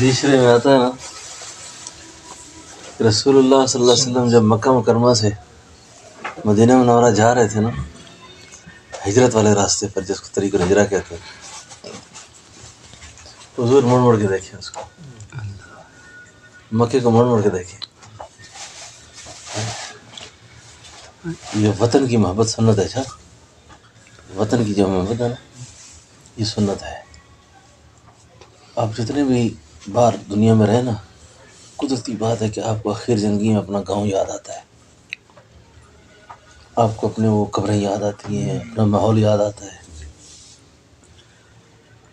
حدیث شریف میں آتا ہے نا کہ رسول اللہ صلی اللہ علیہ وسلم جب مکہ مکرمہ سے مدینہ منورہ جا رہے تھے نا، ہجرت والے راستے پر جس کو طریق الہجرہ کہتے ہیں، حضور مڑ مڑ کے دیکھیں اس کو، مکے کو مڑ مڑ کے دیکھیں. یہ وطن کی محبت سنت ہے. اچھا، وطن کی جو محبت ہے نا، یہ سنت ہے. آپ جتنے بھی بار دنیا میں رہے نا، قدرتی بات ہے کہ آپ کو آخر زندگی میں اپنا گاؤں یاد آتا ہے، آپ کو اپنے وہ قبریں یاد آتی ہیں، اپنا ماحول یاد آتا ہے.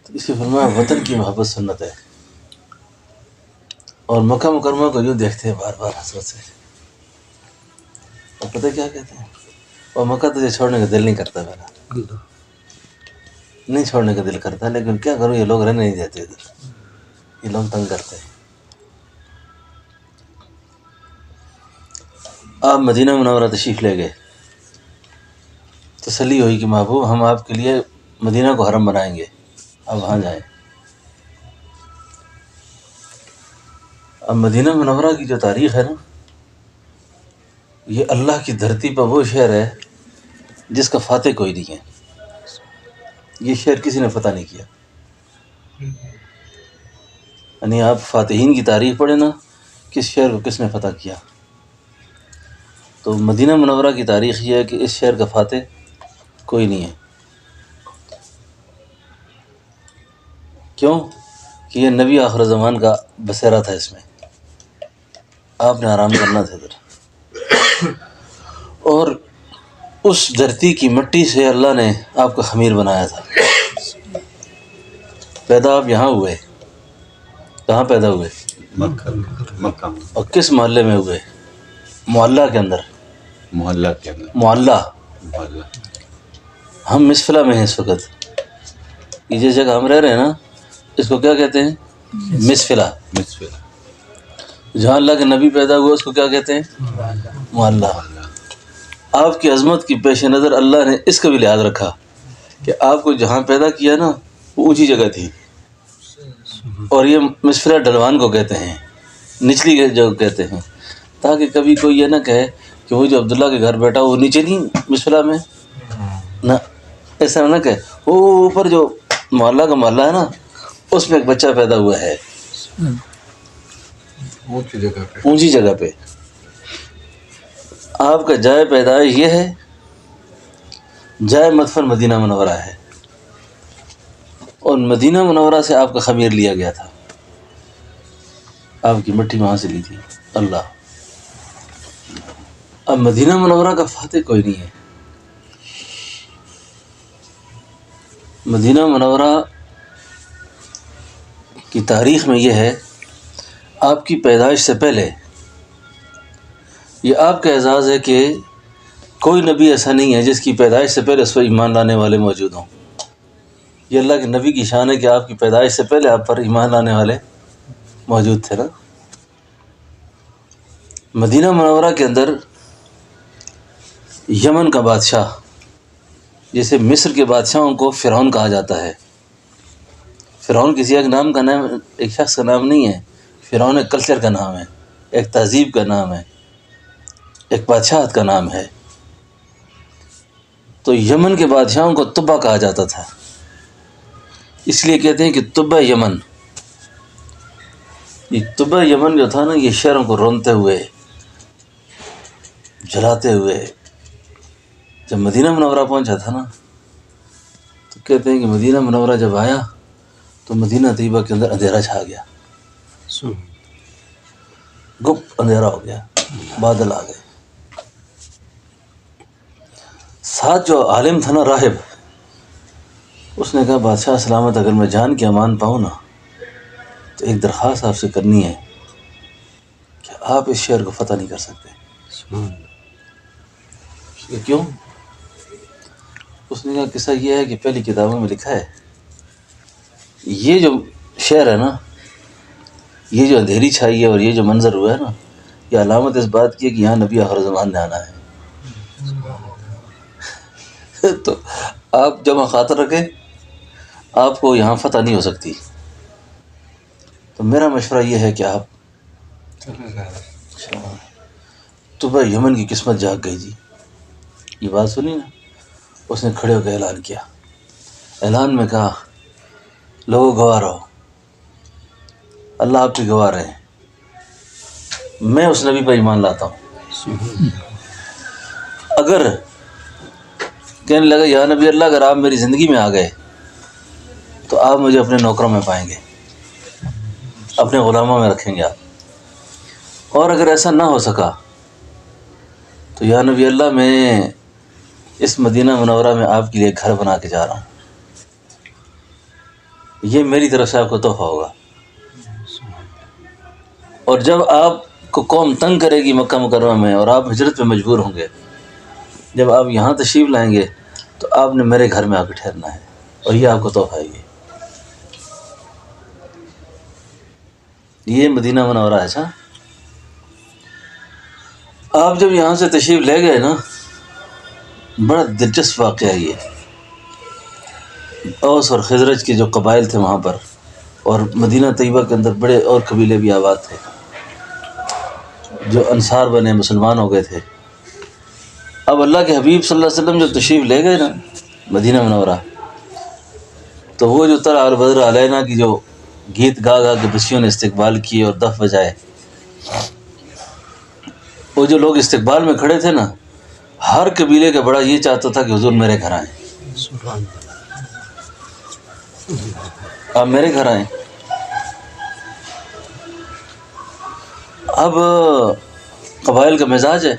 تو اسی فرمایا وطن کی محبت سنت ہے. اور مکہ مکرمہ کو یوں دیکھتے ہیں بار بار حسرت سے. اور پتہ کیا کہتے ہیں، اور مکہ تجھے چھوڑنے کا دل نہیں کرتا، میرا نہیں چھوڑنے کا دل کرتا، لیکن کیا کروں، یہ لوگ رہنے نہیں دیتے ادھر، یہ لوگ تنگ کرتے ہیں. آپ مدینہ منورہ تشریف لے گئے، تسلی ہوئی کہ محبوب ہم آپ کے لیے مدینہ کو حرم بنائیں گے، آپ وہاں جائیں. اب مدینہ منورہ کی جو تاریخ ہے نا، یہ اللہ کی دھرتی پر وہ شہر ہے جس کا فاتح کوئی نہیں ہے. یہ شہر کسی نے فتح نہیں کیا. یعنی آپ فاتحین کی تاریخ پڑھیں نا، کس شہر کو کس نے فتح کیا. تو مدینہ منورہ کی تاریخ یہ ہے کہ اس شہر کا فاتح کوئی نہیں ہے. کیوں کہ یہ نبی آخر زمان کا بسیرا تھا، اس میں آپ نے آرام کرنا تھا ادھر. اور اس دھرتی کی مٹی سے اللہ نے آپ کا خمیر بنایا تھا. پیدا آپ یہاں ہوئے، کہاں پیدا ہوئے؟ مکہ. اور کس محلے میں ہوئے؟ معلّہ کے اندر. محلہ کے اندر. معلّہ. محلہ. ہم مسفلہ میں ہیں اس وقت. یہ جس جگہ ہم رہ رہے ہیں نا، اس کو کیا کہتے ہیں؟ مسفلہ. مسفلہ. جہاں اللہ کے نبی پیدا ہوئے اس کو کیا کہتے ہیں؟ معلّہ. آپ کی عظمت کی پیش نظر اللہ نے اس کا بھی لحاظ رکھا کہ آپ کو جہاں پیدا کیا نا، وہ اونچی جگہ تھی. اور یہ مسفلہ ڈلوان کو کہتے ہیں، نچلی جگہ کہتے ہیں، تاکہ کبھی کوئی یہ نہ کہے کہ وہ جو عبداللہ کے گھر بیٹھا وہ نیچے نہیں مسفلہ میں، نہ ایسا نہ کہے. وہ اوپر جو محلہ کا محلہ ہے نا، اس میں ایک بچہ پیدا ہوا ہے اونچی جگہ پہ. آپ کا جائے پیدائش یہ ہے، جائے مدفن مدینہ منورہ ہے. اور مدینہ منورہ سے آپ کا خمیر لیا گیا تھا، آپ کی مٹی وہاں سے لی تھی اللہ. اب مدینہ منورہ کا فاتح کوئی نہیں ہے. مدینہ منورہ کی تاریخ میں یہ ہے، آپ کی پیدائش سے پہلے یہ آپ کا اعزاز ہے کہ کوئی نبی ایسا نہیں ہے جس کی پیدائش سے پہلے اس پر ایمان لانے والے موجود ہوں. یہ اللہ کے نبی کی شان ہے کہ آپ کی پیدائش سے پہلے آپ پر ایمان لانے والے موجود تھے نا. مدینہ منورہ کے اندر یمن کا بادشاہ، جیسے مصر کے بادشاہوں کو فرعون کہا جاتا ہے. فرعون کسی ایک نام کا نام، ایک شخص کا نام نہیں ہے. فرعون ایک کلچر کا نام ہے، ایک تہذیب کا نام ہے، ایک بادشاہت کا نام ہے. تو یمن کے بادشاہوں کو طبع کہا جاتا تھا، اس لیے کہتے ہیں کہ طبع یمن. یہ طبع یمن جو تھا نا، یہ شہروں کو رونتے ہوئے، جلاتے ہوئے جب مدینہ منورہ پہنچا تھا نا، تو کہتے ہیں کہ مدینہ منورہ جب آیا تو مدینہ طیبہ کے اندر اندھیرا چھا گیا، گپ اندھیرا ہو گیا، بادل آ گئے. ساتھ جو عالم تھا نا، راہب، اس نے کہا بادشاہ سلامت، اگر میں جان کی امان پاؤں نا تو ایک درخواست آپ سے کرنی ہے کہ آپ اس شہر کو فتح نہیں کر سکتے. کہ کیوں؟ اس نے کہا قصہ یہ ہے کہ پہلی کتابوں میں لکھا ہے، یہ جو شہر ہے نا، یہ جو اندھیری چھائی ہے اور یہ جو منظر ہوا ہے نا، یہ علامت اس بات کی ہے کہ یہاں نبی آخر زمان نے آنا ہے. تو آپ جمع خاطر رکھیں، آپ کو یہاں فتح نہیں ہو سکتی. تو میرا مشورہ یہ ہے کہ آپ تو بھائی یمن کی قسمت جاگ گئی جی. یہ بات سنی نا. اس نے کھڑے ہو کے اعلان کیا. اعلان میں کہا لوگوں گواہ رہو, اللہ آپ کی گواہ رہے, میں اس نبی پر ایمان لاتا ہوں. اگر کہنے لگا یا نبی اللہ اگر آپ میری زندگی میں آ گئے تو آپ مجھے اپنے نوکروں میں پائیں گے, اپنے غلاموں میں رکھیں گے آپ, اور اگر ایسا نہ ہو سکا تو یا نبی اللہ میں اس مدینہ منورہ میں آپ کے لیے گھر بنا کے جا رہا ہوں, یہ میری طرف سے آپ کو تحفہ ہوگا. اور جب آپ کو قوم تنگ کرے گی مکہ مکرمہ میں اور آپ ہجرت پہ مجبور ہوں گے, جب آپ یہاں تشریف لائیں گے تو آپ نے میرے گھر میں آ کے ٹھہرنا ہے, اور یہ آپ کو تحفہ ہے. یہ مدینہ منورہ ہے. اچھا آپ جب یہاں سے تشریف لے گئے نا, بڑا دلچسپ واقعہ یہ. اوس اور خزرج کے جو قبائل تھے وہاں پر, اور مدینہ طیبہ کے اندر بڑے اور قبیلے بھی آباد تھے جو انصار بنے, مسلمان ہو گئے تھے. اب اللہ کے حبیب صلی اللہ علیہ وسلم جو تشریف لے گئے نا مدینہ منورہ, تو وہ جو طلع البدر علینا کی جو گیت گا گا کے بچیوں نے استقبال کیے اور دف بجائے, وہ جو لوگ استقبال میں کھڑے تھے نا, ہر قبیلے کا بڑا یہ چاہتا تھا کہ حضور میرے گھر آئیں, آپ میرے گھر آئیں. اب قبائل کا مزاج ہے,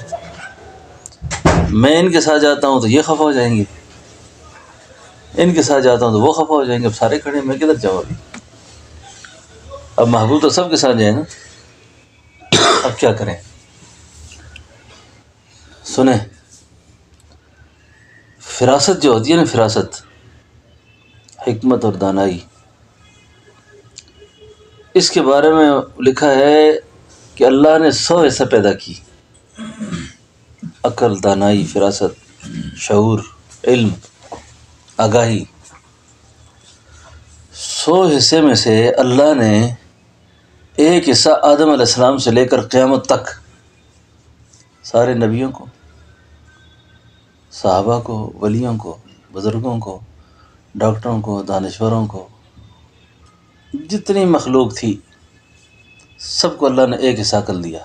میں ان کے ساتھ جاتا ہوں تو یہ خفا ہو جائیں گے, ان کے ساتھ جاتا ہوں تو وہ خفا ہو جائیں گے. اب سارے کھڑے ہیں, میں کدھر جاؤں ابھی؟ اب محبوب تو سب کے ساتھ جائیں نا, اب کیا کریں؟ سنیں, فراست جو ہوتی ہے نا, فراست, حکمت اور دانائی, اس کے بارے میں لکھا ہے کہ اللہ نے 100 حصہ پیدا کی, عقل, دانائی, فراست, شعور, علم, آگاہی. 100 حصے میں سے اللہ نے ایک حصہ آدم علیہ السلام سے لے کر قیامت تک سارے نبیوں کو, صحابہ کو, ولیوں کو, بزرگوں کو, ڈاکٹروں کو, دانشوروں کو, جتنی مخلوق تھی سب کو اللہ نے ایک حصہ عقل دیا,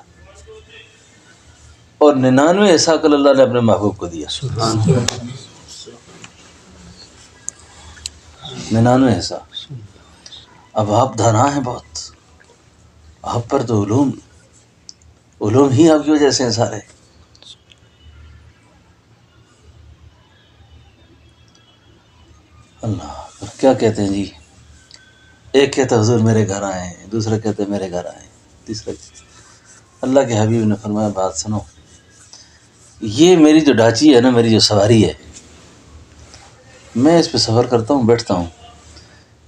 اور 99 حصہ عقل اللہ نے اپنے محبوب کو دیا. 99 حصہ. اب آپ دانا ہیں بہت, آپ پر تو علوم ہی آپ کی وجہ سے ہیں سارے. اللہ کیا کہتے ہیں جی, ایک کہتا حضور میرے گھر آئیں, دوسرا کہتے میرے گھر آئیں, تیسرا اللہ کے حبیب نے فرمایا بات سنو, یہ میری جو ڈھانچی ہے نا, میری جو سواری ہے, میں اس پہ سفر کرتا ہوں, بیٹھتا ہوں,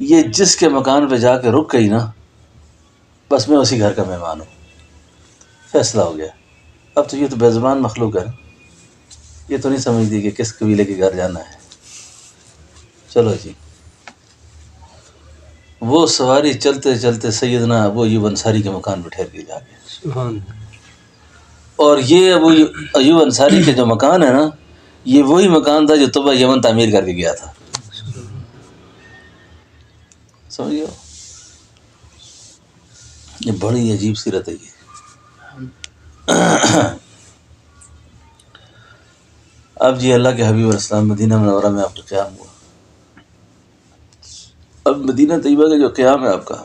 یہ جس کے مکان پہ جا کے رک گئی نا, بس میں اسی گھر کا مہمان ہوں, فیصلہ ہو گیا. اب تو یہ تو بے زبان مخلوق ہے نا, یہ تو نہیں سمجھتی کہ کس قبیلے کے گھر جانا ہے. چلو جی, وہ سواری چلتے چلتے سیدنا ابو ایوب انصاری کے مکان پہ ٹھہر کے جا کے, اور یہ ابو ایوب انصاری کے جو مکان ہے نا, یہ وہی مکان تھا جو طبع یمن تعمیر کر کے گیا تھا. سمجھ گئے؟ یہ بڑی عجیب سیرت ہے یہ. اب جی اللہ کے حبیب علیہ السلام مدینہ منورہ میں آپ کا قیام ہوا. اب مدینہ طیبہ کا جو قیام ہے آپ کا,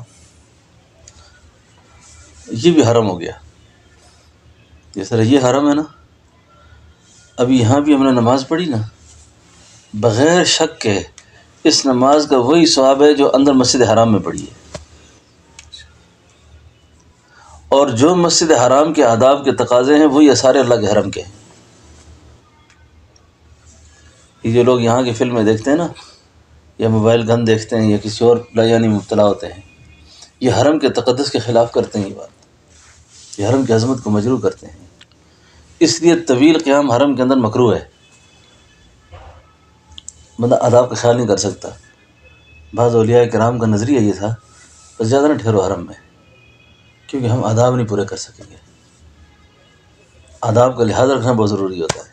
یہ بھی حرم ہو گیا. جس طرح یہ حرم ہے نا, ابھی یہاں بھی ہم نے نماز پڑھی نا, بغیر شک کے اس نماز کا وہی ثواب ہے جو اندر مسجد حرام میں پڑھی ہے. اور جو مسجد حرام کے آداب کے تقاضے ہیں وہی اثار اللہ کے حرم کے ہیں. یہ جو لوگ یہاں کی فلمیں دیکھتے ہیں نا, یا موبائل گن دیکھتے ہیں, یا کسی اور لایانی مبتلا ہوتے ہیں, یہ حرم کے تقدس کے خلاف کرتے ہیں. یہ بات, یہ حرم کی عظمت کو مجروح کرتے ہیں. اس لیے طویل قیام حرم کے اندر مکروہ ہے, بندہ آداب کا خیال نہیں کر سکتا. بعض اولیاء کرام کا نظریہ یہ تھا بس زیادہ نہ ٹھہرو حرم میں, کیونکہ ہم آداب نہیں پورے کر سکیں گے. آداب کا لحاظ رکھنا بہت ضروری ہوتا ہے.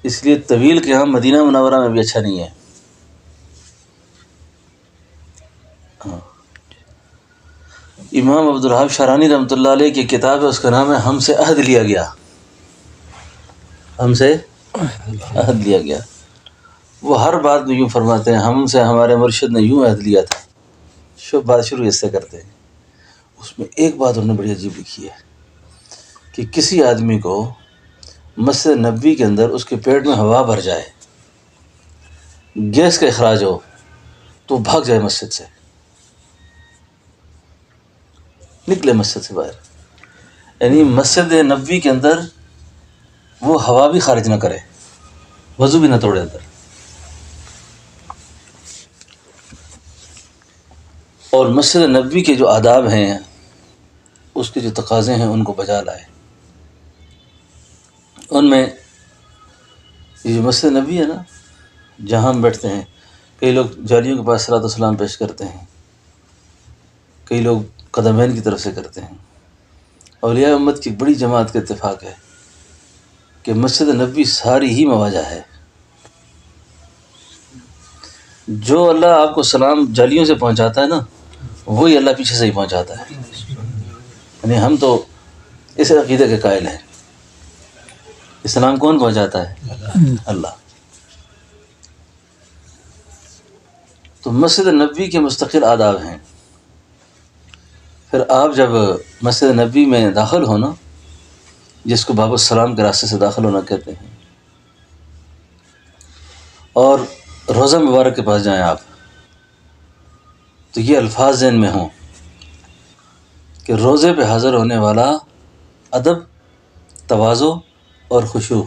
اس لیے طویل قیام مدینہ منورہ میں بھی اچھا نہیں ہے. ہاں. امام عبدالوہاب شارانی رحمۃ اللہ علیہ کی کتاب ہے، اس کا نام ہے ہم سے عہد لیا گیا. ہم سے عہد لیا گیا. وہ ہر بات میں یوں فرماتے ہیں ہم سے ہمارے مرشد نے یوں عہد لیا تھا. بات شروع اس سے کرتے ہیں. اس میں ایک بات انہوں نے بڑی عجیب لکھی ہے کہ کسی آدمی کو مسجد نبوی کے اندر اس کے پیٹ میں ہوا بھر جائے، گیس کا اخراج ہو تو بھاگ جائے مسجد سے، نکلے مسجد سے باہر. یعنی مسجد نبوی کے اندر وہ ہوا بھی خارج نہ کرے، وضو بھی نہ توڑے اندر. اور مسجد نبوی کے جو آداب ہیں، اس کے جو تقاضے ہیں، ان کو بجا لائے. ان میں یہ جو مسجد نبوی ہے نا، جہاں ہم بیٹھتے ہیں، کئی لوگ جالیوں کے پاس صلاۃ والسلام پیش کرتے ہیں، کئی لوگ قدمین کی طرف سے کرتے ہیں. اولیاء امت کی بڑی جماعت کا اتفاق ہے کہ مسجد نبوی ساری ہی مواجہ ہے. جو اللہ آپ کو سلام جالیوں سے پہنچاتا ہے نا، وہی اللہ پیچھے سے ہی پہنچاتا ہے. یعنی ہم تو اس عقیدے کے قائل ہیں. اسلام کون پہنچاتا ہے؟ اللہ. تو مسجد نبوی کے مستقل آداب ہیں. پھر آپ جب مسجد نبوی میں داخل ہونا، جس کو باب السلام کے راستے سے داخل ہونا کہتے ہیں، اور روضہ مبارک کے پاس جائیں آپ، تو یہ الفاظ ذہن میں ہوں کہ روضے پہ حاضر ہونے والا ادب، تواضع اور خشوع،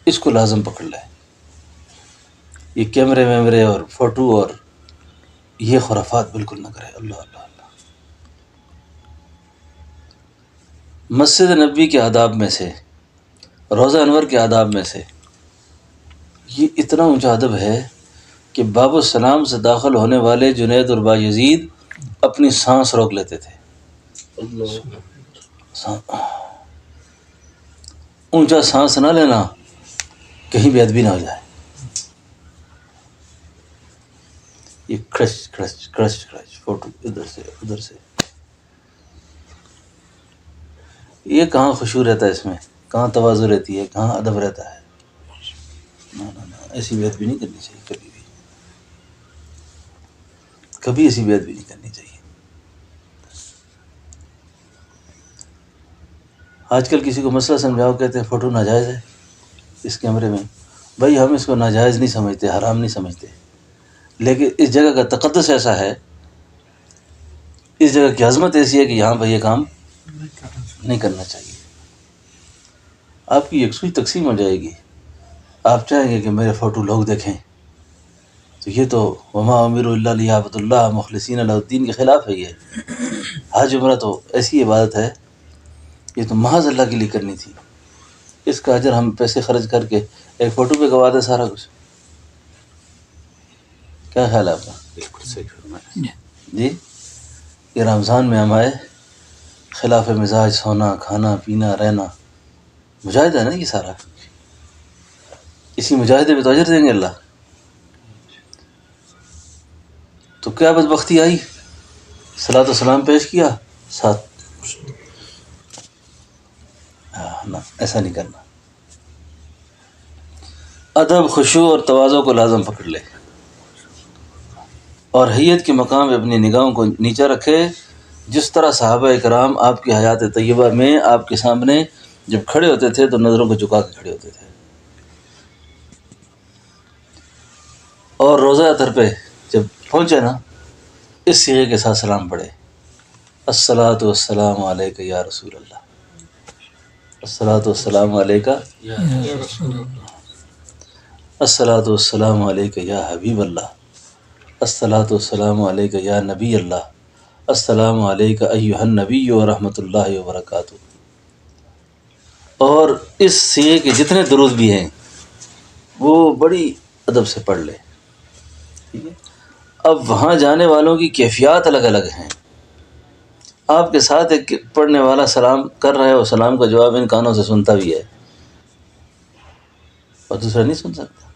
اس کو لازم پکڑ لے. یہ کیمرے ویمرے اور فوٹو اور یہ خرافات بالکل نہ کرے. اللہ اللہ اللہ. مسجد نبوی کے آداب میں سے، روضہ انور کے آداب میں سے، یہ اتنا اونچا ادب ہے کہ باب السلام سے داخل ہونے والے جنید اور بایزید اپنی سانس روک لیتے تھے. اونچا سانس نہ لینا، کہیں بے ادبی نہ ہو جائے. یہ کھڑچ کھڑچ کھڑچ کھڑچ فوٹو ادھر سے ادھر سے، یہ کہاں خشوع رہتا ہے اس میں؟ کہاں تواضع رہتی ہے؟ کہاں ادب رہتا ہے؟ ایسی بے ادبی نہیں کرنی چاہیے. کبھی بھی کبھی ایسی بے ادبی نہیں کرنی چاہیے. آج کل کسی کو مسئلہ سمجھاؤ، کہتے ہیں فوٹو ناجائز ہے اس کیمرے میں. بھائی ہم اس کو ناجائز نہیں سمجھتے، حرام نہیں سمجھتے، لیکن اس جگہ کا تقدس ایسا ہے، اس جگہ کی عظمت ایسی ہے کہ یہاں پہ یہ کام نہیں کرنا چاہیے. آپ کی یکسوئی تقسیم ہو جائے گی. آپ چاہیں گے کہ میرے فوٹو لوگ دیکھیں، تو یہ تو وما امروا الا لیعبدوا اللہ مخلصین لہ الدین کے خلاف ہے. یہ حج عمرہ تو ایسی عبادت ہے، یہ تو محض اللہ کے لیے کرنی تھی. اس کا اجر ہم پیسے خرچ کر کے ایک فوٹو پہ گوا دیں سارا کچھ. کیا خیال ہے آپ کا؟ بالکل صحیح فرمایا. جی. یہ رمضان میں ہم آئے، خلاف مزاج سونا کھانا پینا رہنا، مجاہدہ ہے نا یہ سارا. اسی مجاہدے پہ تو اجر دیں گے اللہ. تو کیا بدبختی آئی، صلاۃ والسلام پیش کیا ساتھ. نہ، ایسا نہیں کرنا. ادب، خشوع اور تواضع کو لازم پکڑ لے، اور حیت کے مقام پہ اپنی نگاہوں کو نیچا رکھے. جس طرح صحابہ کرام آپ کی حیات طیبہ میں آپ کے سامنے جب کھڑے ہوتے تھے تو نظروں کو جھکا کے کھڑے ہوتے تھے. اور روزہ اطہر پہ جب پہنچے نا، اس صیغے کے ساتھ سلام پڑھے، الصلاۃ والسلام علیک یا رسول اللہ، الصلاۃ والسلام علیک الصلاۃ والسلام علیک یا حبیب اللہ، الصلاۃ والسلام علیک یا نبی اللہ، السلام علیک ایھا النبی ورحمۃ اللہ وبرکاتہ. اور اس صیغے کے جتنے درود بھی ہیں وہ بڑی ادب سے پڑھ لے. ٹھیک ہے. اب وہاں جانے والوں کی کیفیات الگ الگ ہیں. آپ کے ساتھ ایک پڑھنے والا سلام کر رہا ہے اور سلام کا جواب ان کانوں سے سنتا بھی ہے اور دوسرا نہیں سن سکتا.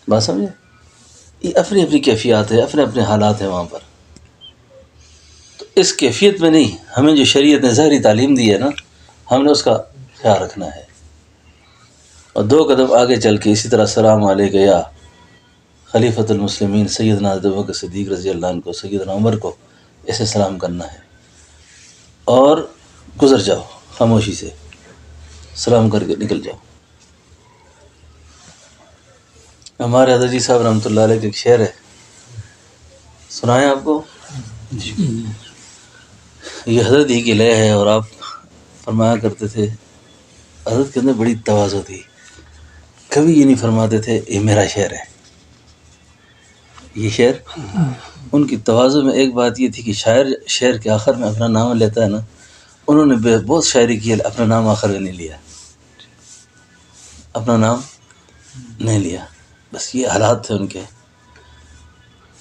بات سمجھے؟ یہ اپنی اپنی کیفیات ہے، اپنے اپنے حالات ہیں وہاں پر. تو اس کیفیت میں نہیں، ہمیں جو شریعت نے ظاہری تعلیم دی ہے نا، ہم نے اس کا خیال رکھنا ہے. اور 2 قدم آگے چل کے اسی طرح السلام علیکم یا خلیفۃ المسلمین سیدنا ابوبکر صدیق رضی اللہ عنہ کو، سیدنا عمر کو ایسے سلام کرنا ہے. اور گزر جاؤ خاموشی سے، سلام کر کے نکل جاؤ. ہمارے حضرت جی صاحب رحمۃ اللہ علیہ کے ایک شعر ہے، سنائیں آپ کو؟ یہ حضرت ہی کی لے ہے. اور آپ فرمایا کرتے تھے، حضرت کے اندر بڑی تواضع تھی، کبھی یہ نہیں فرماتے تھے یہ میرا شعر ہے. یہ شعر ان کی تواضع میں ایک بات یہ تھی کہ شعر کے آخر میں اپنا نام لیتا ہے نا، انہوں نے بہت شاعری کی ہے، اپنا نام آخر میں نہیں لیا، اپنا نام نہیں لیا. بس یہ حالات تھے ان کے.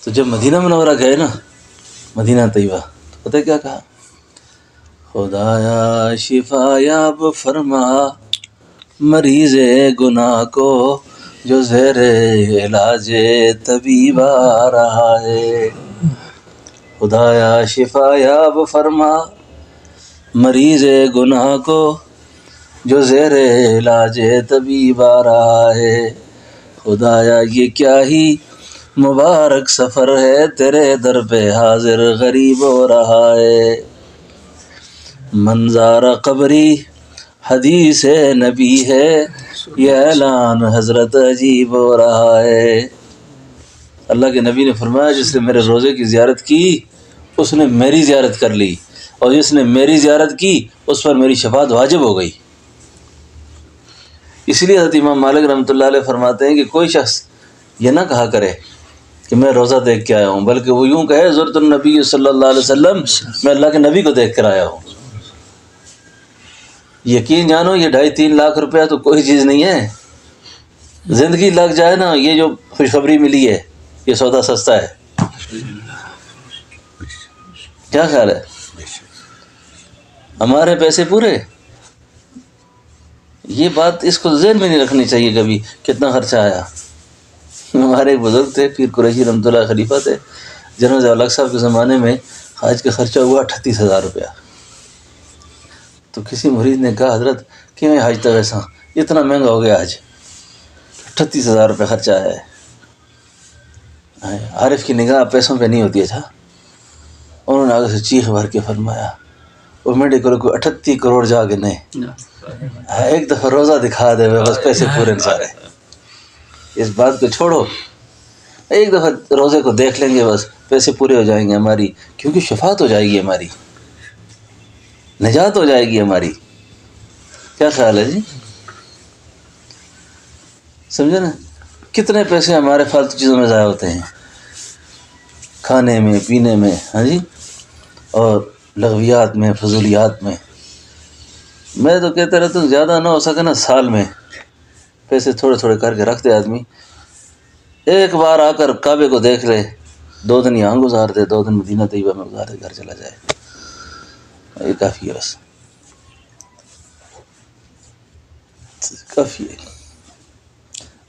تو جب مدینہ منورہ گئے نا، مدینہ طیبہ، تو پتہ کیا کہا؟ خدایا شفا یاب فرما مریض گناہ کو جو زیر علاج طبیب آ رہا ہے. خدایا شفا یاب فرما مریض گناہ کو جو زیر علاج طبیب آ رہا ہے. خدایا یہ کیا ہی مبارک سفر ہے، تیرے در پہ حاضر غریب ہو رہا ہے. منظار قبری حدیث نبی ہے، یہ اعلان حضرت عجیب ہو رہا ہے. اللہ کے نبی نے فرمایا جس نے میرے روزے کی زیارت کی اس نے میری زیارت کر لی، اور جس نے میری زیارت کی اس پر میری شفاعت واجب ہو گئی. اس لیے حضرت امام مالک رحمۃ اللہ علیہ فرماتے ہیں کہ کوئی شخص یہ نہ کہا کرے کہ میں روزہ دیکھ کے آیا ہوں، بلکہ وہ یوں کہے زرت النبی صلی اللہ علیہ وسلم، میں اللہ کے نبی کو دیکھ کر آیا ہوں. یقین جانو یہ 2.5-3 لاکھ روپیہ تو کوئی چیز نہیں ہے. زندگی لگ جائے نا، یہ جو خوشخبری ملی ہے یہ سودا سستا ہے. کیا خیال ہے؟ ہمارے پیسے پورے. یہ بات اس کو ذہن میں نہیں رکھنی چاہیے کبھی کتنا خرچہ آیا. ہمارے ایک بزرگ تھے، پیر قریشی رحمۃ اللہ خلیفہ تھے، جنرل ضیاء الحق صاحب کے زمانے میں حج کا خرچہ ہوا 38,000 روپیہ. تو کسی مرید نے کہا حضرت کہ میں حج تک ایسا اتنا مہنگا ہو گیا، حج 38,000 روپے خرچہ ہے. عارف کی نگاہ پیسوں پہ نہیں ہوتی. اچھا، انہوں نے آگے سے چیخ بھر کے فرمایا وہ میڈیکل کو 38 کروڑ جا کے نہیں، ایک دفعہ روزہ دکھا دے بس پیسے پورے سارے. اس بات کو چھوڑو، ایک دفعہ روزے کو دیکھ لیں گے بس پیسے پورے ہو جائیں گے ہماری، کیونکہ شفاعت ہو جائے گی، ہماری نجات ہو جائے گی ہماری. کیا خیال ہے جی؟ سمجھے نا؟ کتنے پیسے ہمارے فالتو چیزوں میں ضائع ہوتے ہیں، کھانے میں، پینے میں، ہاں جی، اور لغویات میں، فضولیات میں. میں تو کہتا رہتا ہوں زیادہ نہ ہو سکے نا سال میں پیسے تھوڑے تھوڑے کر کے رکھ دے آدمی، ایک بار آ کر کعبے کو دیکھ لے، 2 دن یہاں گزار دے، 2 دن مدینہ طیبہ میں گزار دے، گھر چلا جائے، یہ کافی ہے، بس کافی ہے.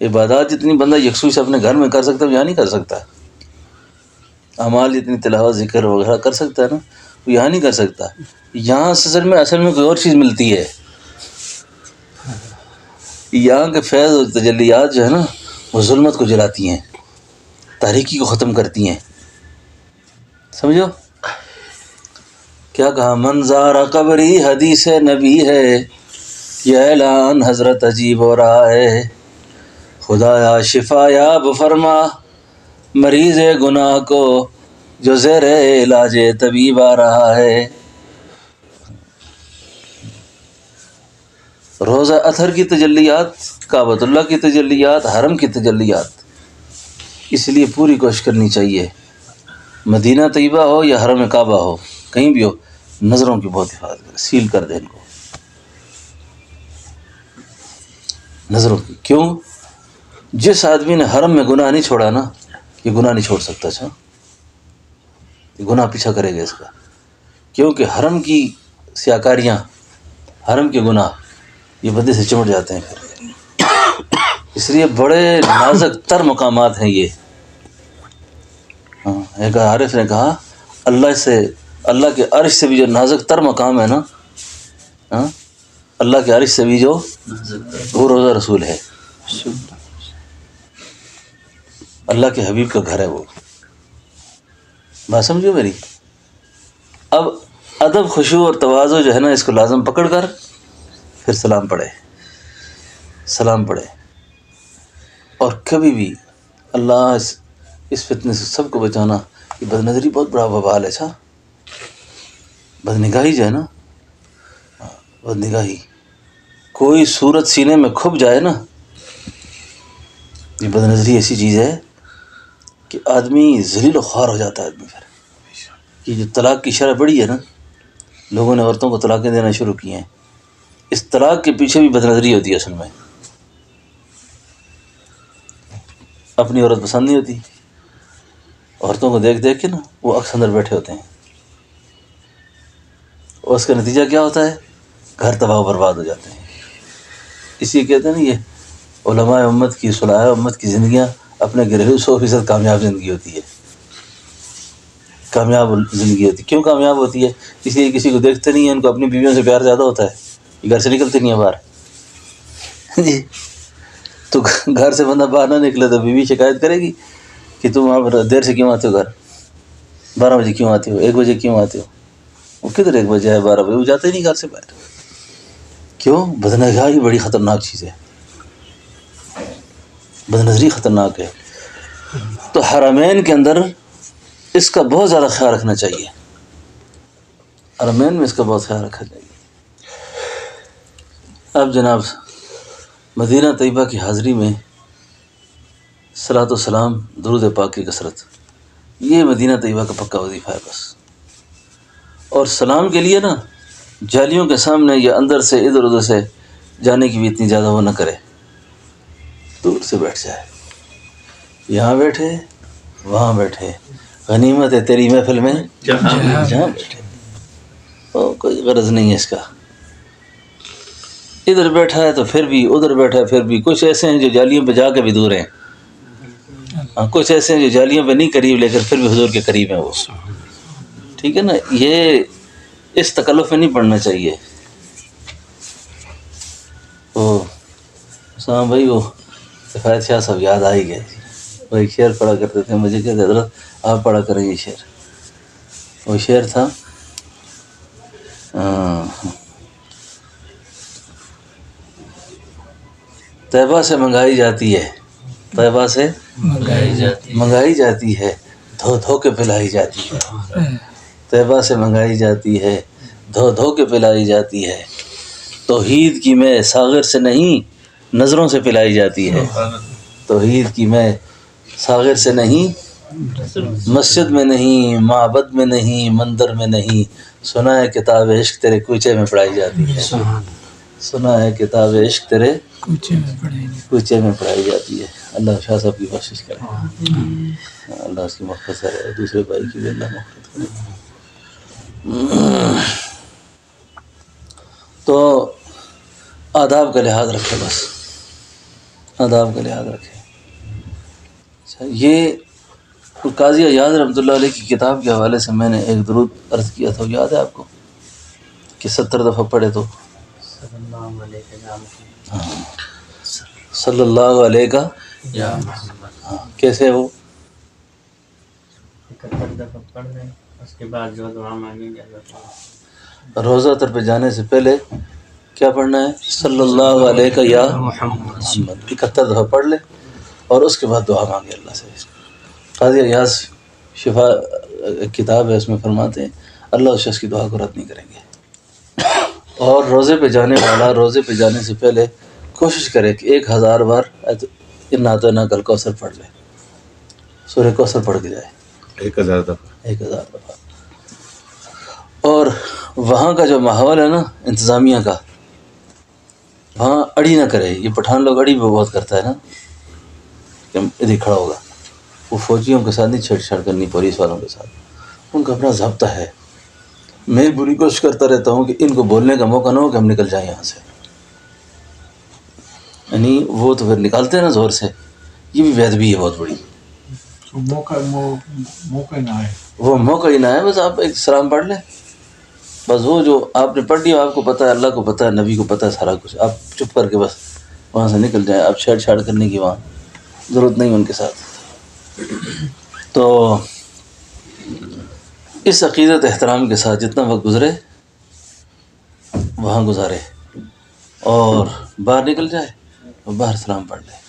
عبادات جتنی بندہ یکسوئی سے اپنے گھر میں کر سکتا ہے یہاں نہیں کر سکتا. اعمال جتنی تلاوت ذکر وغیرہ کر سکتا ہے نا وہ یہاں نہیں کر سکتا. یہاں اصل میں کوئی اور چیز ملتی ہے. یہاں کے فیض و تجلیات جو ہے نا وہ ظلمت کو جلاتی ہیں، تاریکی کو ختم کرتی ہیں. سمجھو کیا کہا؟ منظار قبری حدیث نبی ہے، یہ اعلان حضرت عجیب ہو رہا ہے. خدایا شفا یاب فرما مریض گناہ کو جو زیر علاج طبیب آ رہا ہے. روزہ اطہر کی تجلیات، کعبۃ اللہ کی تجلیات، حرم کی تجلیات. اس لیے پوری کوشش کرنی چاہیے، مدینہ طیبہ ہو یا حرم کعبہ ہو، کہیں بھی ہو، نظروں کی بہت حفاظت کرے، سیل کر دے ان کو، نظروں کی. کیوں؟ جس آدمی نے حرم میں گناہ نہیں چھوڑا نا یہ گناہ نہیں چھوڑ سکتا. اچھا یہ گناہ پیچھا کرے گا اس کا، کیونکہ حرم کی سیاکاریاں، حرم کے گناہ یہ بندے سے چمٹ جاتے ہیں پھر. اس لیے بڑے نازک تر مقامات ہیں یہ. ایک عارف نے کہا اللہ کے عرش سے بھی جو نازک تر مقام ہے نا، اللہ کے عرش سے بھی جو وہ روضہ رسول ہے، اللہ کے حبیب کا گھر ہے وہ. بات سمجھو میری. اب ادب، خشوع اور تواضع جو ہے نا، اس کو لازم پکڑ کر پھر سلام پڑھے. اور کبھی بھی اللہ اس فتنے سے سب کو بچانا. یہ بد نظری بہت بڑا وبال ہے. اچھا بد نگاہی جو ہے نا، بد نگاہی، کوئی صورت سینے میں کھپ جائے نا، یہ بد نظری ایسی چیز ہے کہ آدمی ذلیل و خوار ہو جاتا ہے آدمی. پھر یہ جو طلاق کی شرح بڑھی ہے نا، لوگوں نے عورتوں کو طلاقیں دینا شروع کی ہیں، اس طلاق کے پیچھے بھی بد نظری ہوتی ہے. اصل میں اپنی عورت پسند نہیں ہوتی، عورتوں کو دیکھ دیکھ کے نا وہ عکس اندر بیٹھے ہوتے ہیں، اور اس کا نتیجہ کیا ہوتا ہے؟ گھر تباہ و برباد ہو جاتے ہیں. اسی کہتے ہیں نا، یہ علماء امت کی، صلاح امت کی زندگیاں اپنے گھریلو 100% کامیاب زندگی ہوتی ہے. کامیاب زندگی ہوتی. کیوں کامیاب ہوتی ہے؟ اس لیے کسی کو دیکھتے نہیں ہیں، ان کو اپنی بیویوں سے پیار زیادہ ہوتا ہے، یہ گھر سے نکلتے نہیں ہیں باہر. جی تو گھر سے بندہ باہر نہ نکلے تو بیوی شکایت کرے گی کہ تم آپ دیر سے کیوں آتے ہو، گھر 12 بجے کیوں آتے ہو، 1 بجے کیوں آتے ہو. وہ کدھر 1 بجے ہے، 12 بجے وہ جاتے ہی نہیں گھر سے باہر. کیوں؟ بدنگاہی بڑی خطرناک چیز ہے، بدنظری خطرناک ہے. تو حرمین کے اندر اس کا بہت زیادہ خیال رکھنا چاہیے. حرمین میں اس کا بہت خیال رکھنا چاہیے. اب جناب مدینہ طیبہ کی حاضری میں صلاۃ و سلام، درود پاک کی کثرت، یہ مدینہ طیبہ کا پکا وظیفہ ہے بس. اور سلام کے لیے نا جالیوں کے سامنے یا اندر سے ادھر ادھر سے جانے کی بھی اتنی زیادہ وہ نہ کرے، دور سے بیٹھ جائے. یہاں بیٹھے وہاں بیٹھے، غنیمت ہے تیری محفل میں جہاں بیٹھے. کوئی غرض نہیں ہے اس کا. ادھر بیٹھا ہے تو پھر بھی، ادھر بیٹھا ہے پھر بھی. کچھ ایسے ہیں جو جالیوں پہ جا کے بھی دور ہیں، کچھ ایسے ہیں جو جالیوں پہ نہیں قریب لیکن پھر بھی حضور کے قریب ہیں وہ. ٹھیک ہے نا، یہ اس تکلف میں نہیں پڑھنا چاہیے. اسلام بھائی وہ کفایت شاہ صاحب یاد آ ہی گئے. وہ ایک شعر پڑھا کرتے تھے، مجھے کہتے حضرت آپ پڑھا کریں یہ شعر. وہ شعر تھا طیبہ سے منگائی جاتی ہے، طیبہ سے منگائی جاتی ہے، دھو دھو کے پلائی جاتی ہے. طیبہ سے منگائی جاتی ہے، دھو دھو کے پلائی جاتی ہے. توحید کی میں ساغر سے نہیں نظروں سے پلائی جاتی ہے. توحید کی میں ساغر سے نہیں، مسجد میں نہیں، معبد میں نہیں، مندر میں نہیں. سنا ہے کتاب عشق تیرے کوچے میں پڑھائی جاتی ہے. سنا ہے کتاب عشق تیرے کوچے میں پڑھائی جاتی ہے. اللہ شاہ صاحب کی کوشش کرے، اللہ اس کی مغفرت کرے، دوسرے بھائی کی بھی اللہ مغفرت کرے. تو آداب کا لحاظ رکھے، بس آداب کا لحاظ رکھے. یہ قاضی ایاز رحمۃ اللہ علیہ کی کتاب کے حوالے سے میں نے ایک درود عرض کیا تھا، یاد ہے آپ کو کہ 70 دفعہ پڑھے تو صلی اللہ علیہ کا کیسے وہ 71 دفعہ پڑھ لیں، اس کے بعد جو دعا مانگیں گے روزہ تر پہ جانے سے پہلے کیا پڑھنا ہے؟ صلی اللہ علیہ کا یا محمد. 71 دفعہ پڑھ لے اور اس کے بعد دعا مانگے اللہ سے. قاضی ایاز شفا کتاب ہے، اس میں فرماتے ہیں اللہ اس شخص کی دعا کو رد نہیں کریں گے. اور روزے پہ جانے والا روزے پہ جانے سے پہلے کوشش کرے کہ 1000 بار انا اعطیناک کل کوثر پڑھ لے، سورہ کوثر پڑھ کے جائے 1000 دفعہ. 1000 دفعہ. اور وہاں کا جو ماحول ہے نا انتظامیہ کا، وہاں اڑی نہ کرے. یہ پٹھان لوگ اڑی بہت کرتا ہے نا، کہ ادھر کھڑا ہوگا وہ فوجیوں کے ساتھ نہیں چھیڑ چھاڑ کرنی، پولیس والوں کے ساتھ، ان کا اپنا ضابطہ ہے۔ میں پوری کوشش کرتا رہتا ہوں کہ ان کو بولنے کا موقع نہ ہو کہ ہم نکل جائیں یہاں سے، یعنی وہ تو پھر نکالتے ہیں نا زور سے، یہ بھی بے ادبی ہے بہت بڑی۔ موقع نہ آئے، وہ موقع ہی نہ ہے، بس آپ ایک سلام پڑھ لیں، بس وہ جو آپ نے پڑھ لیا آپ کو پتہ ہے، اللہ کو پتہ ہے، نبی کو پتہ ہے سارا کچھ، آپ چپ کر کے بس وہاں سے نکل جائیں، آپ چھیڑ چھاڑ کرنے کی وہاں ضرورت نہیں ان کے ساتھ۔ تو اس عقیدت احترام کے ساتھ جتنا وقت گزرے وہاں گزارے، اور باہر نکل جائے اور باہر سلام پڑھ لے۔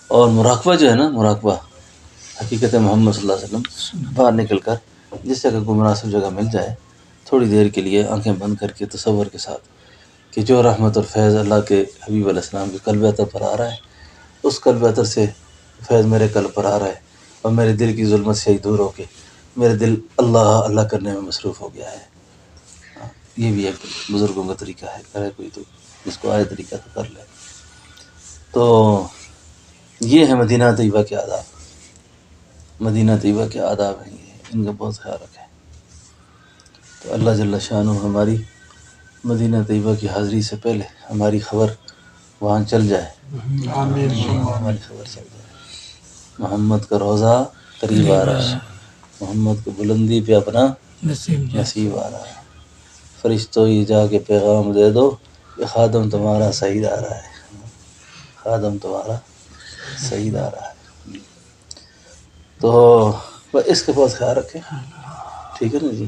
اور مراقبہ جو ہے نا، مراقبہ حقیقت محمد صلی اللہ علیہ وسلم، باہر نکل کر جس جگہ کوئی مناسب جگہ مل جائے، تھوڑی دیر کے لیے آنکھیں بند کر کے تصور کے ساتھ کہ جو رحمت اور فیض اللہ کے حبیب علیہ السلام کے قلب اطہر پر آ رہا ہے، اس قلب اطہر سے فیض میرے قلب پر آ رہا ہے، اور میرے دل کی ظلمت سے ہی دور ہو کے میرے دل اللہ اللہ کرنے میں مصروف ہو گیا ہے۔ یہ بھی ایک بزرگوں کا طریقہ ہے، کرے کوئی تو جس کو آئے طریقہ تو کر لے۔ تو یہ ہے مدینہ طیبہ کے آداب، مدینہ طیبہ کے آداب ہیں یہ، ان کا بہت خیال رکھیں۔ تو اللہ جل شانہ ہماری مدینہ طیبہ کی حاضری سے پہلے ہماری خبر وہاں چل جائے، ہماری خبر چل جائے۔ محمد کا روضہ قریب آ رہا ہے، محمد کو بلندی پہ اپنا نصیب آ رہا ہے، فرشتوں یہ جا کے پیغام دے دو کہ خادم تمہارا سعید آ رہا ہے، خادم تمہارا سعید آ رہا ہے۔ تو بس اس کا بہت خیال رکھیں، ٹھیک ہے نا جی،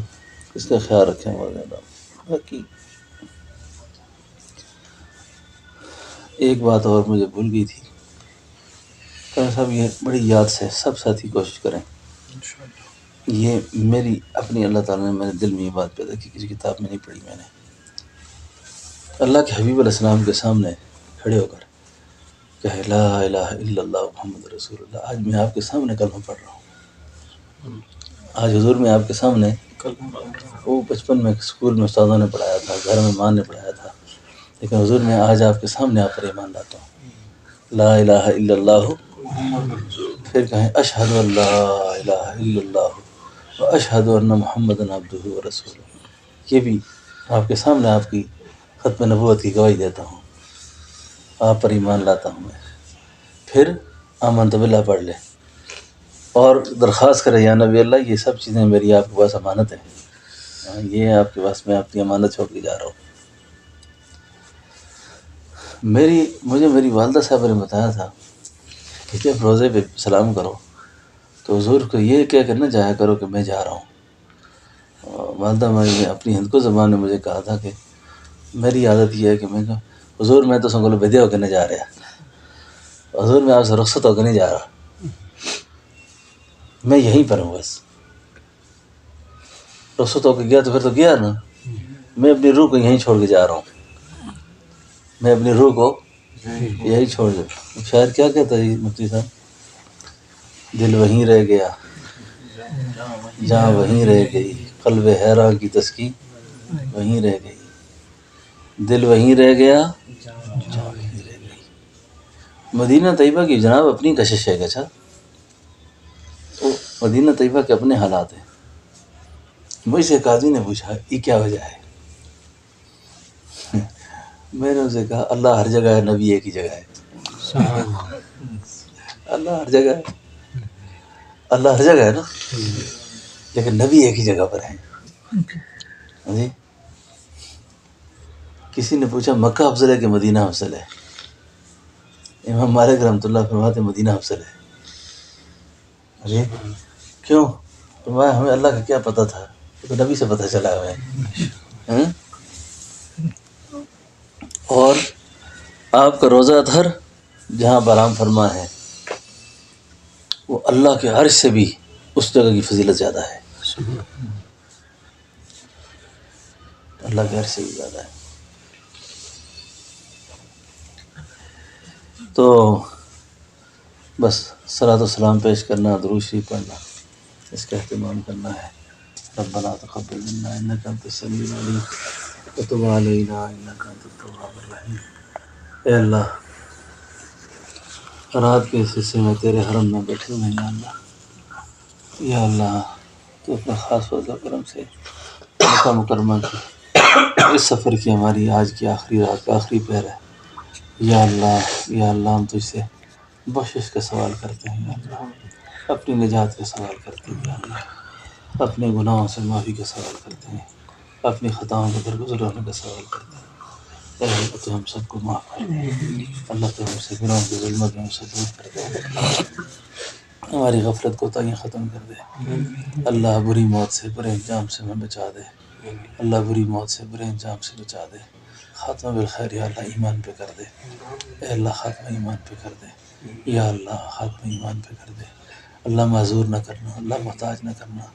اس کا خیال رکھیں بہت زیادہ۔ باقی ایک بات اور مجھے بھول گئی تھی، صاحب یہ بڑی یاد سے سب ساتھی کوشش کریں، یہ میری اپنی اللہ تعالیٰ نے میرے دل میں یہ بات پیدا کی، کسی کتاب میں نہیں پڑھی میں نے۔ اللہ کے حبیب علیہ السلام کے سامنے کھڑے ہو کر کہ لا الہ الا اللہ محمد رسول اللہ، آج میں آپ کے سامنے کلمہ پڑھ رہا ہوں، آج حضور میں آپ کے سامنے، وہ بچپن میں اسکول میں استادوں نے پڑھایا تھا، گھر میں ماں نے پڑھایا تھا، لیکن حضور میں آج آپ کے سامنے آپ پر ایمان لاتا ہوں، لا الہ الا اللہ، پھر کہیں اشہد ان لا الہ الا اللہ و اشہد ان محمدً عبدہ و رسولہ، یہ بھی آپ کے سامنے آپ کی ختم نبوت کی گواہی دیتا ہوں، آپ پر ایمان لاتا ہوں میں۔ پھر آمنت باللہ پڑھ لے اور درخواست کرے یا نبی اللہ یہ سب چیزیں میری آپ کے پاس امانت ہیں، یہ آپ کے پاس میں اپنی امانت چھوڑ کے جا رہا ہوں۔ مجھے میری والدہ صاحب نے بتایا تھا کہ جب روزے پہ سلام کرو تو حضور کو یہ کہہ کر نہ جایا کرو کہ میں جا رہا ہوں۔ والدہ ہماری نے اپنی ہندکو زبان میں مجھے کہا تھا کہ میری عادت یہ ہے کہ میں کہا حضور میں تو سنگل بدیا ہو کے نہیں جا رہا، حضور میں آپ سے رخصت ہو کے نہیں جا رہا، میں یہیں پر ہوں، بس رخصت ہو کے گیا تو پھر تو گیا نا، میں اپنی روح کو یہیں چھوڑ کے جا رہا ہوں، میں اپنی روح کو یہی چھوڑ دوں۔ شاعر کیا کہتا ہے مفتی صاحب، دل وہیں رہ گیا جہاں وہیں رہ گئی، قلب حیراں کی تسکین وہیں رہ گئی، دل وہیں رہ گیا جہاں وہیں رہ گئی۔ مدینہ طیبہ کی جناب اپنی کشش ہے، اچھا تو مدینہ طیبہ کے اپنے حالات ہیں۔ مجھ سے قاضی نے پوچھا یہ کیا وجہ ہے، میں نے اسے کہا اللہ ہر جگہ ہے، نبی ایک ہی جگہ ہے، اللہ ہر جگہ ہے، اللہ ہر جگہ ہے نا، لیکن نبی ایک ہی جگہ پر ہیں جی۔ کسی نے پوچھا مکہ افضل ہے کہ مدینہ افضل ہے، امام مالک رحمۃ اللہ فرماتے مدینہ افضل ہے۔ جی کیوں؟ فرمایا ہمیں اللہ کا کیا پتہ تھا، تو نبی سے پتہ چلا ہمیں۔ اور آپ کا روضہ اطہر جہاں برام فرما ہے وہ اللہ کے عرش سے بھی اس جگہ کی فضیلت زیادہ ہے، اللہ کے عرش سے بھی زیادہ ہے۔ تو بس صلاۃ و سلام پیش کرنا، درود شریف پڑھنا، اس کا اہتمام کرنا ہے۔ ربنا تقبل منا انک انت السمیع العلیم وتب علینا انک انت التواب الرحیم۔ اے اللہ رات کے اس حصے میں تیرے حرم میں بیٹھے ہوئے ہیں یا اللہ، یا اللہ تو اپنے خاص فضل و کرم سے مکہ مکرمہ کی اس سفر کی ہماری آج کی آخری رات کا آخری پہر ہے یا اللہ ہم تجھ سے بخشش کا سوال کرتے ہیں یا اللہ، اپنی نجات کا سوال کرتے ہیں یا اللہ، اپنے گناہوں سے معافی کا سوال کرتے ہیں، اپنی خطاؤں کو درگزر ہونے کا سوال کرتے ہیں۔ اے اللہ تو ہم سب کو معاف کر دے، اللہ تو ہم سے گناہوں کی ظلمت میں ہم سے دور کر دے، ہماری غفلت کو تائیں ختم کر دے، اللہ بری موت سے برے انجام سے ہمیں بچا دے، اللہ بری موت سے برے انجام سے بچا دے، خاتمہ بالخیر یا اللہ ایمان پہ کر دے، اے اللہ خاتمہ ایمان پہ کر دے، یا اللہ خاتمہ ایمان پہ کر دے، اللہ معذور نہ کرنا، اللہ محتاج نہ کرنا،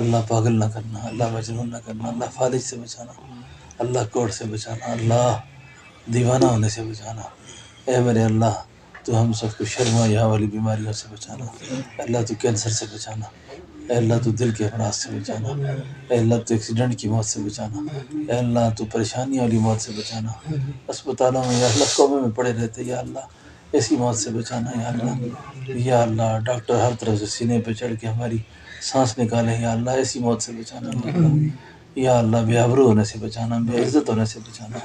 اللہ پاگل نہ کرنا، اللہ مجنون نہ کرنا، اللہ فالج سے بچانا، اللہ کوڑ سے بچانا، اللہ دیوانہ ہونے سے بچانا، اے میرے اللہ تو ہم سب کو شرما یہاں والی بیماریوں سے بچانا، اللہ تو کینسر سے بچانا، اے اللہ تو دل کے امراض سے بچانا، اے اللہ تو ایکسیڈنٹ کی موت سے بچانا، اے اللہ تو پریشانی والی موت سے بچانا، اسپتالوں میں یا اللہ کومے میں پڑے رہتے یا اللہ ایسی موت سے بچانا یا اللہ ڈاکٹر ہر طرف سے سینے پہ چڑھ کے ہماری سانس نکالے یا اللہ ایسی موت سے بچانا یا اللہ بے آبرو ہونے سے بچانا، بے عزت ہونے سے بچانا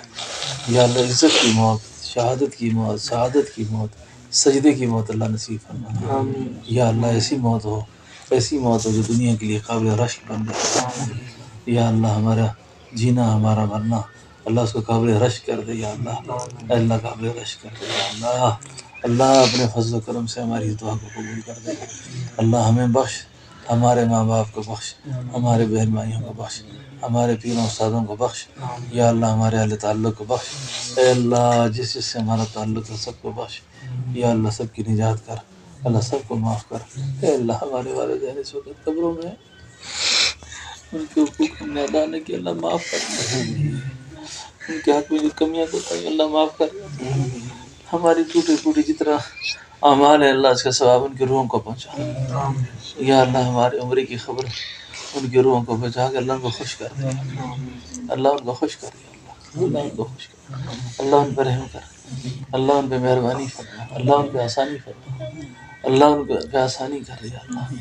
یا اللہ، عزت کی موت، شہادت کی موت، سعادت کی موت، سجدے کی موت اللہ نصیب فرمانا یا اللہ، ایسی موت ہو جو دنیا کے لیے قابل رشک بن جائے یا اللہ، ہمارا جینا ہمارا مرنا اللہ اس کو قابل رشک کر دے یا اللہ، اے اللہ قابل رشک کر دے یا اللہ، اللہ اپنے فضل و کرم سے ہماری دعا کو قبول کر دے، اللہ ہمیں بخش، ہمارے ماں باپ کو بخش، ہمارے بہن بھائیوں کو بخش، ہمارے پیروں استادوں کو بخش یا اللہ، ہمارے اہل تعلق کو بخش، اے اللہ جس سے ہمارا تعلق ہے سب کو بخش یا اللہ، سب کی نجات کر اللہ، سب کو معاف کر، اے اللہ ہمارے والدین اس وقت قبروں میں ان کے حقوق ہم نے ادا نہیں کیا، اللہ معاف کر، ان کے حق میں جو کمیاں کوتاہی اللہ معاف کر، ہماری ٹوٹی پھوٹی جتنا اعمال ہے اللہ اس کا ثواب ان کی روحوں کو پہنچا یا اللہ، ہماری عمری کی خبر ان کی روحوں کو بچا کے اللہ ان کو خوش کر دے، اللہ ان کو خوش کر دے، اللہ ان کو خوش کر، اللہ ان پہ رحم کر، اللہ ان پہ مہربانی فرما، اللہ ان پہ آسانی فرما، اللہ ان پہ آسانی کر یا اللہ،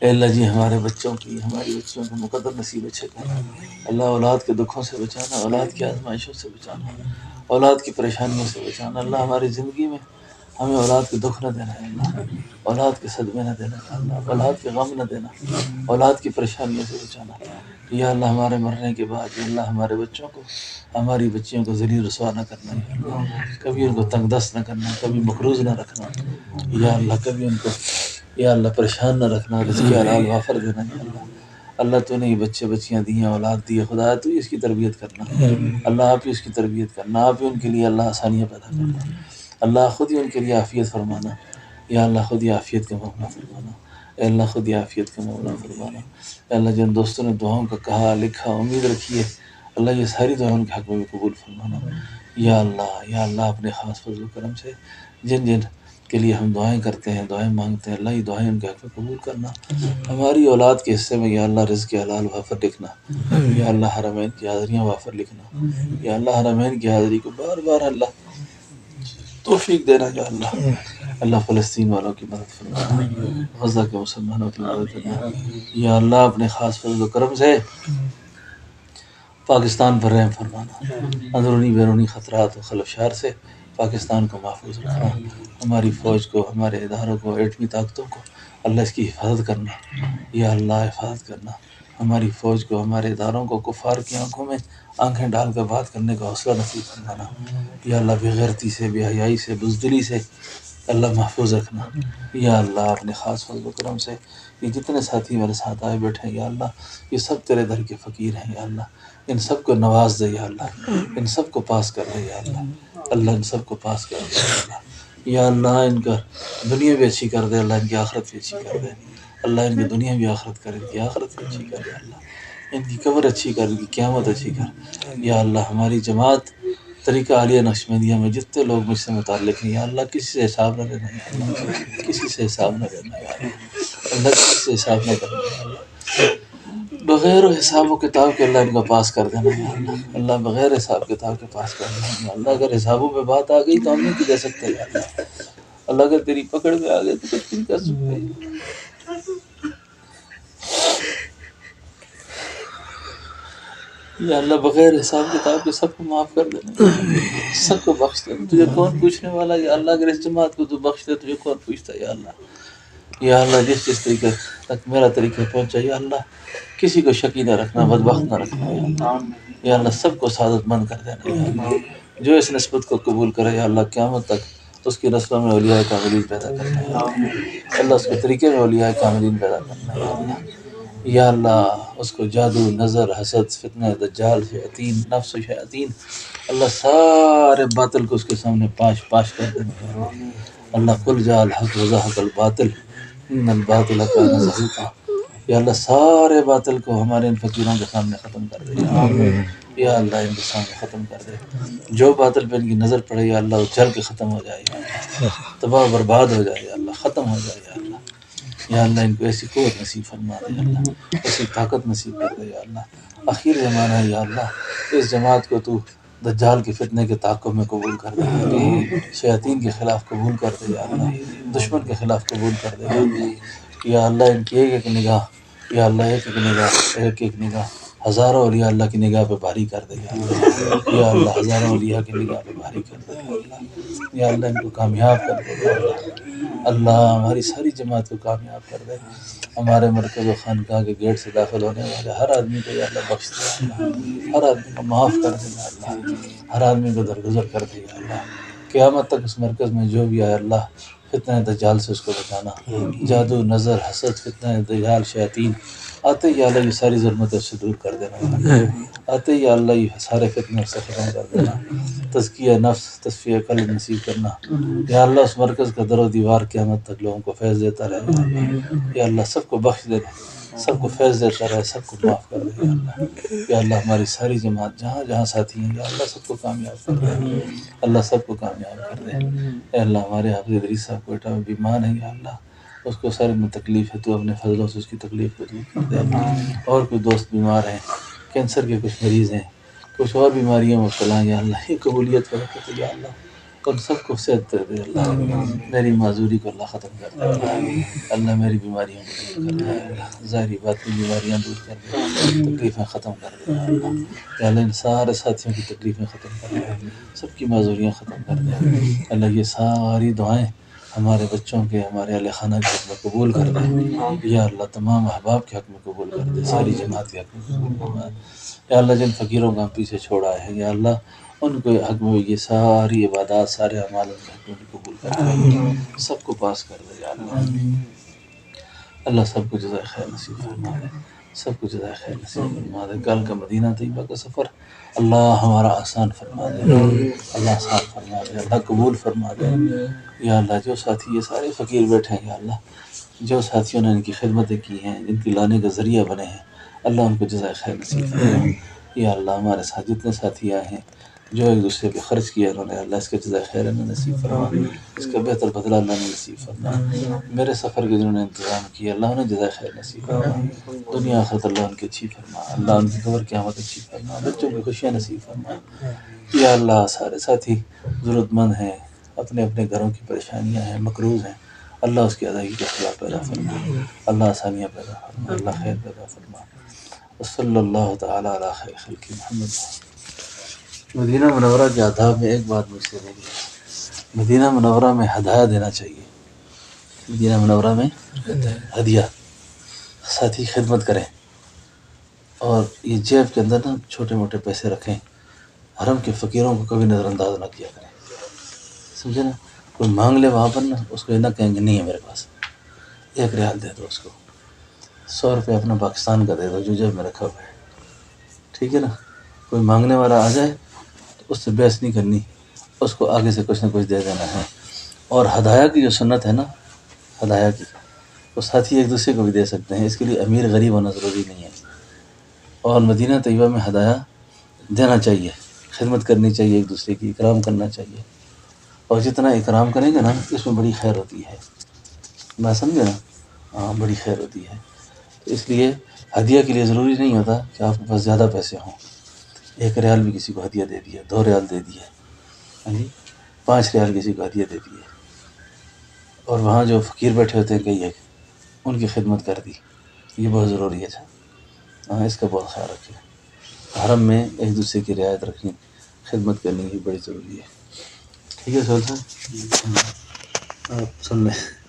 اے اللہ جی ہمارے بچوں کی ہماری بچیوں کو مقدر نصیب اچھے کر، اللہ اولاد کے دکھوں سے بچانا، اولاد کی آزمائشوں سے بچانا، اولاد کی پریشانیوں سے بچانا، اللہ ہماری زندگی میں ہمیں اولاد کے دکھ نہ دینا ہے اللہ، اولاد کے صدمے نہ دینا ہے اللہ، اولاد کے غم نہ دینا، اولاد کی پریشانیوں سے بچانا یا اللہ، ہمارے مرنے کے بعد یا اللہ ہمارے بچوں کو ہماری بچیوں کو ذلیل رسوا نہ کرنا یا اللہ، کبھی ان کو تنگ دست نہ کرنا، کبھی مقروض نہ رکھنا یا اللہ، کبھی ان کو یا اللہ پریشان نہ رکھنا، رزق حلال وافر دینا یا اللہ، اللہ تو نے یہ بچے بچیاں دی ہیں، اولاد دی ہے، خدا تو اس کی تربیت کرنا اللہ، آپ ہی اس کی تربیت کرنا، آپ ہی ان کے لیے اللہ آسانیاں پیدا کرنا اللہ، خود ہی ان کے لیے عافیت فرمانا یا اللہ، خود ہی عافیت کا معاملہ فرمانا، اے اللہ خود ہی عافیت کا معاملہ فرمانا، اے اللہ جن دوستوں نے دعاؤں کا کہا لکھا امید رکھی ہے اللہ، یہ ساری دعاؤں ان کے حق میں بھی قبول فرمانا یا اللہ اپنے خاص فضل و کرم سے جن جن کے لیے ہم دعائیں کرتے ہیں، دعائیں مانگتے ہیں اللہ، یہ دعائیں ان کے حق میں قبول کرنا، ہماری اولاد کے حصے میں یا اللہ رزق حلال وافر لکھنا یا اللہ، حرمین کی حاضریاں وافر لکھنا یا اللہ، حرمین کی حاضری کو بار بار اللہ توفیق دینا یا اللہ، فلسطین والوں کی مدد فرمانا، غزہ کے مسلمانوں کی مدد کرنا یا اللہ، اپنے خاص فضل و کرم سے پاکستان پر رحم فرمانا، اندرونی بیرونی خطرات و خلفشار سے پاکستان کو محفوظ رکھنا، ہماری فوج کو، ہمارے اداروں کو، ایٹمی طاقتوں کو اللہ اس کی حفاظت کرنا یا اللہ، حفاظت کرنا، ہماری فوج کو، ہمارے اداروں کو کفار کی آنکھوں میں آنکھیں ڈال کر بات کرنے کا حوصلہ نصیب فرمانا یا اللہ، بے غیرتی سے، بے حیائی سے، بزدلی سے اللہ محفوظ رکھنا یا اللہ، اپنے خاص فضل و کرم سے یہ جتنے ساتھی میرے ساتھ آئے بیٹھے ہیں یا اللہ، یہ سب تیرے در کے فقیر ہیں یا اللہ، ان سب کو نواز دے یا اللہ، ان سب کو پاس کر دے یا اللہ، ان سب کو پاس کر دے یا اللہ، ان کا دنیا بھی اچھی کر دے اللہ، ان کی آخرت بھی اچھی کر دے اللہ، ان کی دنیا بھی آخرت کر، ان کی آخرت بھی اچھی کر دے اللہ، ان کی قبر اچھی کر، ان کی قیامت اچھی کر یا اللہ، ہماری جماعت طریقہ عالیہ نقشبندیہ میں جتنے لوگ مجھ سے متعلق ہیں یا اللہ، کسی سے حساب نہ لینا یا اللہ، کسی سے حساب نہ لینا یا اللہ، کسی سے حساب نہ کرنا یا اللہ، بغیر حساب و کتاب کے اللہ ان کو پاس کر دینا یا اللہ، بغیر حساب کتاب کے پاس کر دینا یا اللہ، اگر حسابوں پہ بات آ گئی تو ہم نہیں دے سکتے یا اللہ، اللہ اگر تیری پکڑ میں آ گئے تو کچھ نہیں کر سکتے. یا اللہ بغیر حساب کتاب کے سب کو معاف کر دینا، سب کو بخش دینا. تجھے کون پوچھنے والا؟ یا اللہ اگر اس جماعت کو تو بخش دے، تجھے کون پوچھتا؟ یا اللہ جس طریقے تک میرا طریقہ پہنچا، یا اللہ کسی کو شکی نہ رکھنا، بدبخت نہ رکھنا. یا اللہ سب کو سعادت مند کر دینا. یا اللہ جو اس نسبت کو قبول کرے، یا اللہ قیامت تک اس کی نسلوں میں اولیاء کاملین پیدا کرنا. یا اللہ اس کے طریقے میں اولیاء کاملین پیدا کرنا. یا اللہ یا اللہ اس کو جادو، نظر، حسد، فتنہ، دجال، شیاطین، نفس و شیاطین، اللہ سارے باطل کو اس کے سامنے پاش کر دینا. اللہ قل جاء الحق وزهق الباطل ان الباطل کان زہوقا. یا اللہ سارے باطل کو ہمارے ان فقیروں کے سامنے ختم کر دے. یا اللہ ان کے سامنے ختم کر دے. جو باطل پہ ان کی نظر پڑے یا اللہ وہ جل کے ختم ہو جائے. یا اللہ تباہ برباد ہو جائے. یا اللہ ختم ہو جائے. یا اللہ یا اللہ ان کو ایسی قوت نصیب فرما دے. یا اللہ ایسی طاقت نصیب کر دے. یا اللہ آخر زمانہ ہے، یا اللہ اس جماعت کو تو دجال کے فتنے کے تعاقب میں قبول کر دے، شیاطین کے خلاف قبول کر دے. یا اللہ دشمن کے خلاف قبول کر دے. یا اللہ ان کی ایک ایک نگاہ، یا اللہ ایک ایک نگاہ ہزاروں اولیاء اللہ کی نگاہ پہ بھاری کر دے. یا اللہ ہزاروں اولیاء کی نگاہ پہ بھاری کر دے. یا اللہ ان کو کامیاب کر دے. یا اللہ ہماری ساری جماعت کو کامیاب کر دے. ہمارے مرکز و خانقاہ کے گیٹ سے داخل ہونے والے ہر آدمی کو یا اللہ بخش دے. ہر آدمی کو معاف کر دے. یا اللہ ہر آدمی کو درگزر کر دے. یا اللہ قیامت تک اس مرکز میں جو بھی آئے اللہ فتنہ دجال سے اس کو بچانا. جادو، نظر، حسد، فتنہ دجال، شیاطین آتے یا اللہ یہ ساری ظلمتیں سے دور کر دینا. آتے یا اللہ یہ سارے فتنے سے ختم کر دینا. تزکیہ نفس، تصفیہ قلب نصیب کرنا. یا اللہ اس مرکز کا در و دیوار قیامت تک لوگوں کو فیض دیتا رہے. یا اللہ سب کو بخش دے، سب کو فیض دیتا رہے، سب کو معاف کر دے. یا اللہ یا اللہ ہماری ساری جماعت جہاں جہاں ساتھی ہیں یا اللہ سب کو کامیاب کر دے. اللہ سب کو کامیاب کر دے. اے اللہ ہمارے حافظ ادریس صاحب کوئٹہ میں بیمار ہیں، یا اللہ اس کو سارے میں تکلیف ہے، تو اپنے فضلوں سے اس کی تکلیف کو دور کر دے. اور کوئی دوست بیمار ہیں، کینسر کے کچھ مریض ہیں، کچھ اور بیماریاں مبتلا ہیں، یا اللہ یہ قبولیت کا رکھتے. یا اللہ ان سب کو صحت دے دے. اللہ میری معذوری کو اللہ ختم کر دے. اللہ میری بیماریوں کو دور کر دے. اللہ ظاہری باطنی بیماریاں دور کر دے، تکلیفیں ختم کر دے. یا اللہ ان سارے ساتھیوں کی تکلیفیں ختم کر دے، سب کی معذوریاں ختم کر دے. اللہ یہ ساری دعائیں ہمارے بچوں کے، ہمارے اہل خانہ کے حق میں قبول کر دے. یا اللہ تمام احباب کے حق میں قبول کر دے، ساری جماعت کے حق میں قبول کر دے. یا اللہ جن فقیروں کا ہم پیچھے چھوڑا ہے یا اللہ ان کو حق میں یہ ساری عبادات، سارے اعمال ان کے حق میں قبول کر دے، سب کو پاس کر دے. یا اللہ اللہ سب کو جزائے خیر نصیب فرما دے، سب کو جزائے خیر نصیب فرما دے. کل کا مدینہ طیبہ کا سفر اللہ ہمارا آسان فرما دے، اللہ آسان فرما دے، اللہ قبول فرما دے. یا اللہ جو ساتھی یہ سارے فقیر بیٹھے ہیں، یا اللہ جو ساتھیوں نے ان کی خدمتیں کی ہیں، ان کی لانے کا ذریعہ بنے ہیں، اللہ ان کو جزائے خیر نصیب فرما. یا اللہ ہمارے ساتھ جتنے ساتھی آئے ہیں جو ایک دوسرے پہ خرچ کیا انہوں نے، اللہ اس کے جزائے خیر انہیں نصیب فرما، اس کا بہتر بدلہ اللہ نے نصیب فرما. میرے سفر کے جنہوں نے انتظام کیا اللہ انہیں جزائے خیر نصیب فرما، دنیا آخرت اللہ ان کی اچھی فرما، اللہ ان کی قبر قیامت اچھی فرما، بچوں کی خوشیاں نصیب فرما. یا اللہ سارے ساتھی ضرورت مند ہیں، اپنے اپنے گھروں کی پریشانیاں ہیں، مقروض ہیں، اللہ اس کی ادائیگی کا خلا پیدا فرما، اللہ آسانیاں پیدا فرما، اللہ خیر پیدا فرما. صلی اللہ تعالیٰ علی خیر خلق محمد. مدینہ منورہ کے آداب میں ایک بات مجھ سے رہ گئی، مدینہ منورہ میں ہدایہ دینا چاہیے. مدینہ منورہ میں ہدیہ، ساتھی خدمت کریں اور یہ جیب کے اندر نا چھوٹے موٹے پیسے رکھیں. حرم کے فقیروں کو کبھی نظر انداز نہ کیا کریں، سمجھے نا. کوئی مانگ لے وہاں پر نا اس کو یہ نہ کہیں گے نہیں ہے میرے پاس، 1 ریال دے دو اس کو، 100 روپے اپنا پاکستان کا دے دو جو جیب میں رکھا ہوا ہے، ٹھیک ہے نا. کوئی مانگنے والا آ جائے تو اس سے بحث نہیں کرنی، اس کو آگے سے کچھ نہ کچھ دے دینا ہے. اور ہدایہ کی جو سنت ہے نا، ہدایہ کی وہ ساتھی ایک دوسرے کو بھی دے سکتے ہیں، اس کے لیے امیر غریب ہونا ضروری نہیں ہے. اور مدینہ طیبہ میں ہدایہ دینا چاہیے، خدمت کرنی چاہیے، ایک دوسرے کی اکرام کرنا چاہیے. اور جتنا اکرام کریں گے نا اس میں بڑی خیر ہوتی ہے، میں سمجھے نا، ہاں بڑی خیر ہوتی ہے. اس لیے ہدیہ کے لیے ضروری نہیں ہوتا کہ آپ کے پاس زیادہ پیسے ہوں. 1 ریال بھی کسی کو ہدیہ دے دیا، 2 ریال دے دیے، ہاں جی 5 ریال کسی کو ہدیہ دے دیے، اور وہاں جو فقیر بیٹھے ہوتے ہیں کئی ایک ان کی خدمت کر دی، یہ بہت ضروری ہے۔ ہاں اس کا بہت خیال رکھیں۔ حرم میں ایک دوسرے کی رعایت رکھنی، خدمت کرنی بھی بڑی ضروری ہے۔ ٹھیک ہے سہیل صاحب، آپ سن لیں۔